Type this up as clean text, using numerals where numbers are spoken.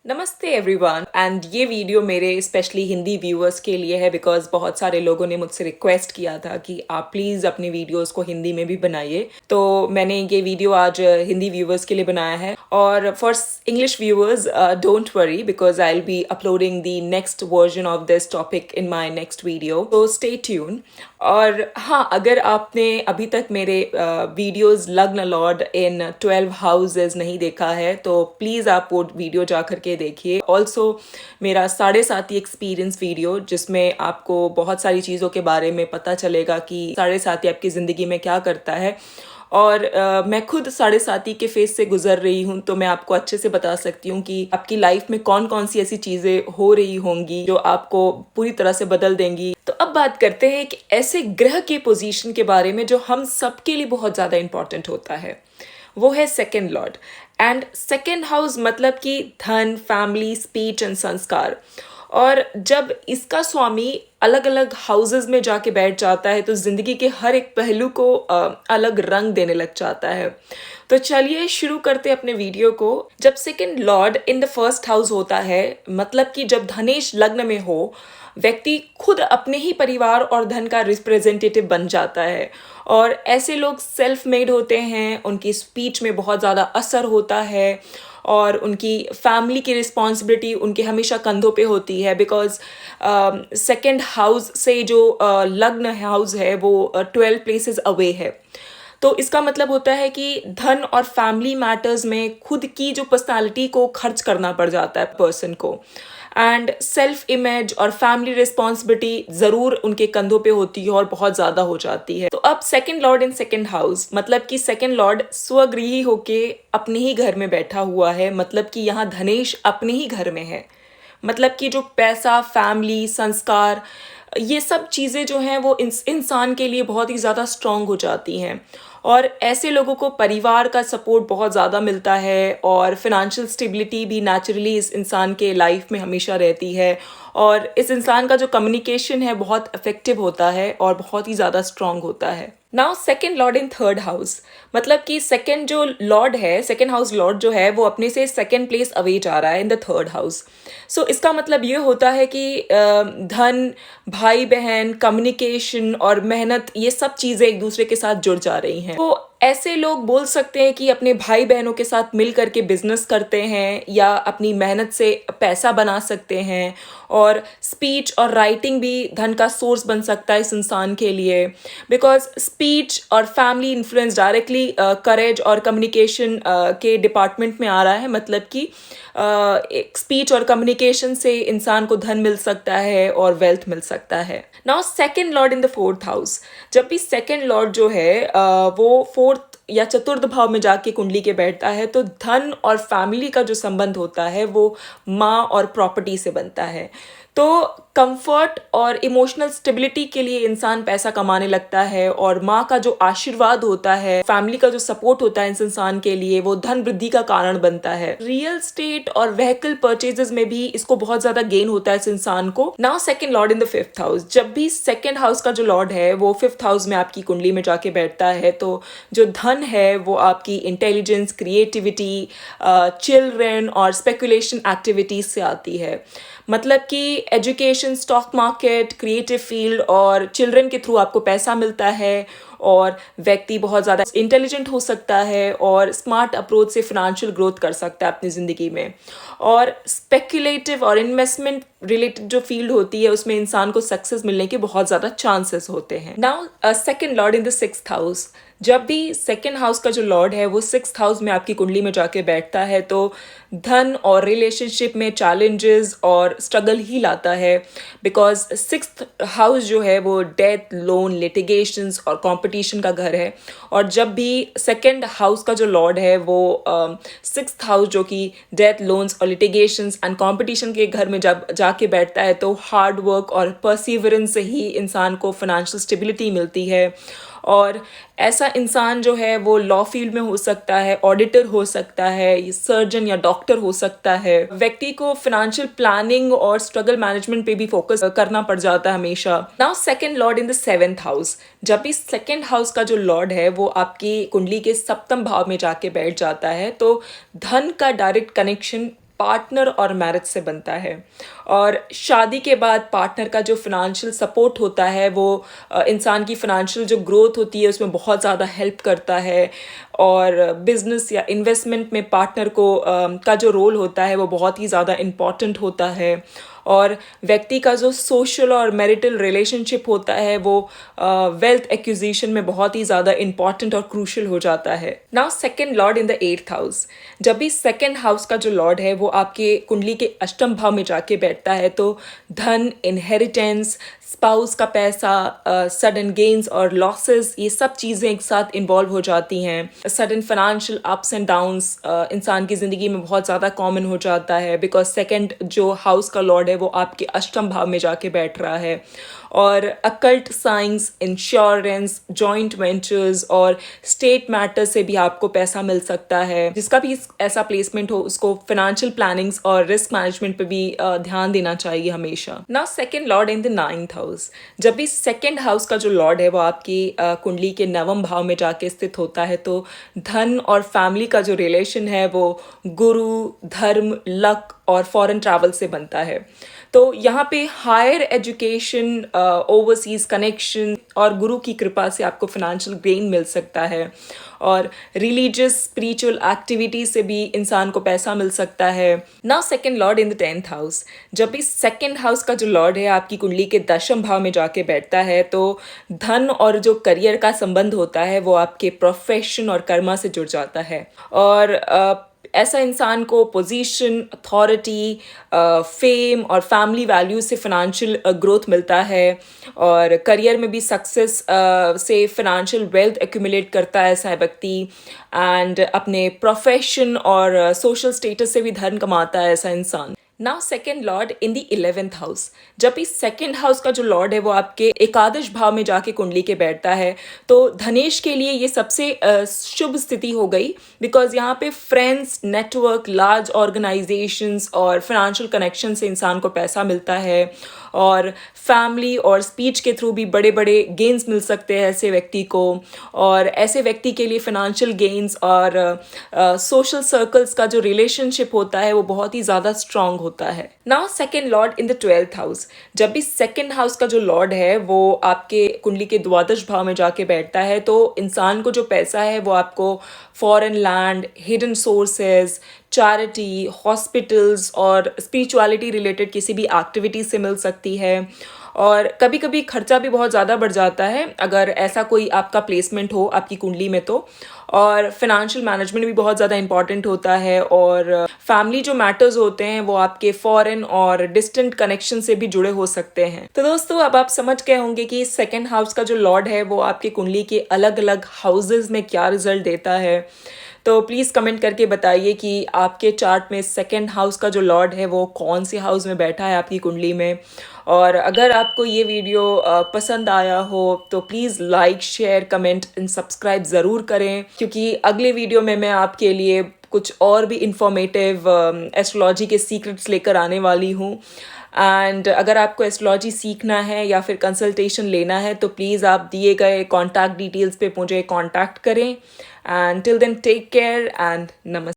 नमस्ते everyone and ये video मेरे स्पेशली हिंदी व्यूअर्स के लिए है बिकॉज बहुत सारे लोगों ने मुझसे रिक्वेस्ट किया था कि आप प्लीज़ अपनी वीडियोस को हिंदी में भी बनाइए। तो मैंने ये वीडियो आज हिंदी व्यूअर्स के लिए बनाया है और for English viewers don't worry because I will be uploading the next version of this topic in my next video, तो स्टे ट्यून। और हाँ, अगर आपने अभी तक मेरे वीडियोस लग्न लॉर्ड इन 12 हाउसेज नहीं देखा है तो प्लीज़ आप वो वीडियो जा करके देखिए। ऑल्सो मेरा 7.5 एक्सपीरियंस वीडियो जिसमें आपको बहुत सारी चीज़ों के बारे में पता चलेगा कि 7.5 आपकी ज़िंदगी में क्या करता है। और मैं खुद 7.5 के फेज से गुजर रही हूँ, तो मैं आपको अच्छे से बता सकती हूँ कि आपकी लाइफ में कौन कौन सी ऐसी चीज़ें हो रही होंगी जो आपको पूरी तरह से बदल देंगी। तो अब बात करते हैं कि ऐसे ग्रह के पोजीशन के बारे में जो हम सबके लिए बहुत ज़्यादा इंपॉर्टेंट होता है। वो है second Lord. And second house मतलब कि धन, फैमिली, स्पीच एंड संस्कार। और जब इसका स्वामी अलग अलग हाउसेस में जाके बैठ जाता है तो जिंदगी के हर एक पहलू को अलग रंग देने लग जाता है। तो चलिए शुरू करते अपने वीडियो को। जब second Lord in the first house होता है, मतलब कि जब धनेश लग्न में हो, व्यक्ति खुद अपने ही परिवार और धन का रिप्रेजेंटेटिव बन जाता है। और ऐसे लोग सेल्फ मेड होते हैं, उनकी स्पीच में बहुत ज़्यादा असर होता है और उनकी फैमिली की रिस्पॉन्सिबिलिटी उनके हमेशा कंधों पे होती है बिकॉज सेकेंड हाउस से जो लग्न हाउस है वो 12 प्लेसेस अवे है। तो इसका मतलब होता है कि धन और फैमिली मैटर्स में खुद की जो पर्सनालिटी को खर्च करना पड़ जाता है पर्सन को। एंड सेल्फ इमेज और फैमिली रिस्पॉन्सिबिलिटी ज़रूर उनके कंधों पे होती है और बहुत ज़्यादा हो जाती है। तो अब second Lord in second house मतलब कि सेकेंड लॉर्ड स्वगृही होके अपने ही घर में बैठा हुआ है, मतलब कि यहाँ धनेश अपने ही घर में है। मतलब कि जो पैसा, फैमिली, संस्कार, ये सब चीज़ें जो हैं वो इंसान के लिए बहुत ही ज़्यादा स्ट्रांग हो जाती हैं। और ऐसे लोगों को परिवार का सपोर्ट बहुत ज़्यादा मिलता है और फिनेंशियल स्टेबिलिटी भी नेचुरली इस इंसान के लाइफ में हमेशा रहती है। और इस इंसान का जो कम्युनिकेशन है बहुत इफेक्टिव होता है और बहुत ही ज़्यादा स्ट्रांग होता है। Now second Lord in third house मतलब कि सेकेंड जो लॉर्ड है, सेकेंड हाउस लॉर्ड जो है वो अपने से सेकेंड प्लेस अवे जा रहा है इन द थर्ड हाउस। सो इसका मतलब ये होता है कि धन, भाई बहन, कम्युनिकेशन और मेहनत, ये सब चीज़ें एक दूसरे के साथ जुड़ जा रही हैं। तो ऐसे लोग बोल सकते हैं कि अपने भाई बहनों के साथ मिल करके बिजनेस करते हैं या अपनी मेहनत से पैसा बना सकते हैं। और स्पीच और राइटिंग भी धन का सोर्स बन सकता है इस इंसान के लिए बिकॉज स्पीच और फैमिली इन्फ्लुएंस डायरेक्टली करेज और कम्युनिकेशन के डिपार्टमेंट में आ रहा है। मतलब कि एक स्पीच और कम्युनिकेशन से इंसान को धन मिल सकता है और वेल्थ मिल सकता है। Now second Lord in the fourth house, जब भी सेकेंड लॉर्ड जो है वो फोर्थ या चतुर्थ भाव में जाके कुंडली के बैठता है तो धन और फैमिली का जो संबंध होता है वो माँ और प्रॉपर्टी से बनता है। तो कंफर्ट और इमोशनल स्टेबिलिटी के लिए इंसान पैसा कमाने लगता है और माँ का जो आशीर्वाद होता है, फैमिली का जो सपोर्ट होता है इस इंसान के लिए, वो धन वृद्धि का कारण बनता है। रियल स्टेट और व्हीकल परचेजेस में भी इसको बहुत ज्यादा गेन होता है इस इंसान को। Now second Lord in the fifth house, जब भी सेकंड हाउस का जो लॉर्ड है वो फिफ्थ हाउस में आपकी कुंडली में जाके बैठता है तो जो धन है वो आपकी इंटेलिजेंस, क्रिएटिविटी, चिल्ड्रन और स्पेकुलेशन एक्टिविटीज से आती है। मतलब कि education, stock market, creative field और चिल्ड्रन के थ्रू आपको पैसा मिलता है और व्यक्ति बहुत ज़्यादा इंटेलिजेंट हो सकता है और स्मार्ट अप्रोच से फिनेंशियल ग्रोथ कर सकता है अपनी ज़िंदगी में। और स्पेकुलेटिव और इन्वेस्टमेंट रिलेटेड जो फील्ड होती है उसमें इंसान को सक्सेस मिलने के बहुत ज़्यादा चांसेस होते हैं। Now second Lord in the sixth house, जब भी सेकेंड हाउस का जो लॉर्ड है वो सिक्स्थ हाउस में आपकी कुंडली में जाके बैठता है तो धन और रिलेशनशिप में चैलेंजेस और स्ट्रगल ही लाता है बिकॉज सिक्स्थ हाउस जो है वो डेथ, लोन, लिटिगेशंस और कंपटीशन का घर है। और जब भी सेकेंड हाउस का जो लॉर्ड है वो सिक्स्थ हाउस जो कि डेथ, लोन्स और लिटिगेशंस एंड कंपटीशन के घर में जब जाके बैठता है तो हार्ड वर्क और परसिवरेंस से ही इंसान को फाइनेंशियल स्टेबिलिटी मिलती है। और ऐसा इंसान जो है वो लॉ फील्ड में हो सकता है, ऑडिटर हो सकता है, सर्जन या डॉक्टर हो सकता है। व्यक्ति को फाइनेंशियल प्लानिंग और स्ट्रगल मैनेजमेंट पे भी फोकस करना पड़ जाता है हमेशा। Now second Lord in the seventh house, जब भी सेकंड हाउस का जो लॉर्ड है वो आपकी कुंडली के सप्तम भाव में जाके बैठ जाता है तो धन का डायरेक्ट कनेक्शन पार्टनर और मैरिज से बनता है। और शादी के बाद पार्टनर का जो फाइनेंशियल सपोर्ट होता है वो इंसान की फाइनेंशियल जो ग्रोथ होती है उसमें बहुत ज़्यादा हेल्प करता है। और बिजनेस या इन्वेस्टमेंट में पार्टनर को का जो रोल होता है वो बहुत ही ज़्यादा इम्पॉर्टेंट होता है। और व्यक्ति का जो सोशल और मैरिटल रिलेशनशिप होता है वो वेल्थ एक्विजिशन में बहुत ही ज़्यादा इंपॉर्टेंट और क्रूशल हो जाता है। Now second Lord in the 8th house, जब भी सेकंड हाउस का जो लॉर्ड है वो आपके कुंडली के अष्टम भाव में जाके बैठता है तो धन, इनहेरिटेंस, स्पाउस का पैसा, सडन गेन्स और लॉसेस, ये सब चीज़ें एक साथ इन्वॉल्व हो जाती हैं। Sudden financial ups and downs इंसान की ज़िंदगी में बहुत ज़्यादा कॉमन हो जाता है बिकॉज सेकंड जो हाउस का लॉर्ड है वो आपके अष्टम भाव में जाके बैठ रहा है। और occult science, insurance, joint ventures और स्टेट मैटर से भी आपको पैसा मिल सकता है। जिसका भी ऐसा प्लेसमेंट हो उसको फाइनेंशियल प्लानिंग्स और रिस्क मैनेजमेंट पे भी ध्यान देना चाहिए हमेशा। Now second Lord in the 9th house, जब भी सेकंड हाउस का जो लॉर्ड है वो आपकी कुंडली के नवम भाव में जाके स्थित होता है तो धन और फैमिली का जो रिलेशन है वो गुरु, धर्म, लक और फॉरेन ट्रैवल से बनता है। तो यहाँ पे हायर एजुकेशन, ओवरसीज कनेक्शन और गुरु की कृपा से आपको फाइनेंशियल गेन मिल सकता है। और रिलीजियस स्पिरिचुअल एक्टिविटी से भी इंसान को पैसा मिल सकता है। Now second Lord in the 10th house, जब भी सेकंड हाउस का जो लॉर्ड है आपकी कुंडली के दशम भाव में जाके बैठता है तो धन और जो करियर का संबंध होता है वो आपके प्रोफेशन और कर्मा से जुड़ जाता है। और ऐसा इंसान को पोजीशन, अथॉरिटी, फेम और फैमिली वैल्यूज से फाइनेंशियल ग्रोथ मिलता है। और करियर में भी सक्सेस से फाइनेंशियल वेल्थ एक्यूमुलेट करता है ऐसा व्यक्ति। एंड अपने प्रोफेशन और सोशल स्टेटस से भी धन कमाता है ऐसा इंसान। Now second Lord in the 11th house, जब भी सेकेंड हाउस का जो लॉर्ड है वो आपके एकादश भाव में जाके कुंडली के बैठता है तो धनेश के लिए ये सबसे शुभ स्थिति हो गई बिकॉज यहाँ पे फ्रेंड्स, नेटवर्क, लार्ज ऑर्गेनाइजेशंस और फाइनेंशियल कनेक्शन से इंसान को पैसा मिलता है। और फैमिली और स्पीच के थ्रू भी बड़े बड़े गेन्स मिल सकते हैं ऐसे व्यक्ति को। और ऐसे व्यक्ति के लिए फाइनेंशियल गेन्स और सोशल सर्कल्स का जो रिलेशनशिप होता है वो बहुत ही ज़्यादा स्ट्रांग होता है। Now second Lord in the 12th house, जब भी सेकेंड हाउस का जो लॉर्ड है वो आपके कुंडली के द्वादश भाव में जाके बैठता है तो इंसान को जो पैसा है वो आपको foreign land, hidden sources, charity, hospitals और स्पिरिचुअलिटी रिलेटेड किसी भी एक्टिविटी से मिल सकती है। और कभी कभी खर्चा भी बहुत ज़्यादा बढ़ जाता है अगर ऐसा कोई आपका प्लेसमेंट हो आपकी कुंडली में तो। और फिनेंशियल मैनेजमेंट भी बहुत ज़्यादा इंपॉर्टेंट होता है। और फैमिली जो मैटर्स होते हैं वो आपके फॉरेन और डिस्टेंट कनेक्शन से भी जुड़े हो सकते हैं। तो दोस्तों अब आप समझ गए होंगे कि सेकेंड हाउस का जो लॉर्ड है वो आपकी कुंडली के अलग अलग हाउसेज में क्या रिजल्ट देता है। तो प्लीज़ कमेंट करके बताइए कि आपके चार्ट में सेकेंड हाउस का जो लॉर्ड है वो कौन से हाउस में बैठा है आपकी कुंडली में। और अगर आपको ये वीडियो पसंद आया हो तो please like, share, comment and subscribe ज़रूर करें क्योंकि अगले वीडियो में मैं आपके लिए कुछ और भी इंफॉर्मेटिव एस्ट्रोलॉजी के सीक्रेट्स लेकर आने वाली हूँ। एंड अगर आपको एस्ट्रोलॉजी सीखना है या फिर कंसल्टेशन लेना है तो प्लीज़ आप दिए गए कॉन्टैक्ट डिटेल्स पे मुझे कॉन्टैक्ट करें। And till then take care and नमस्ते।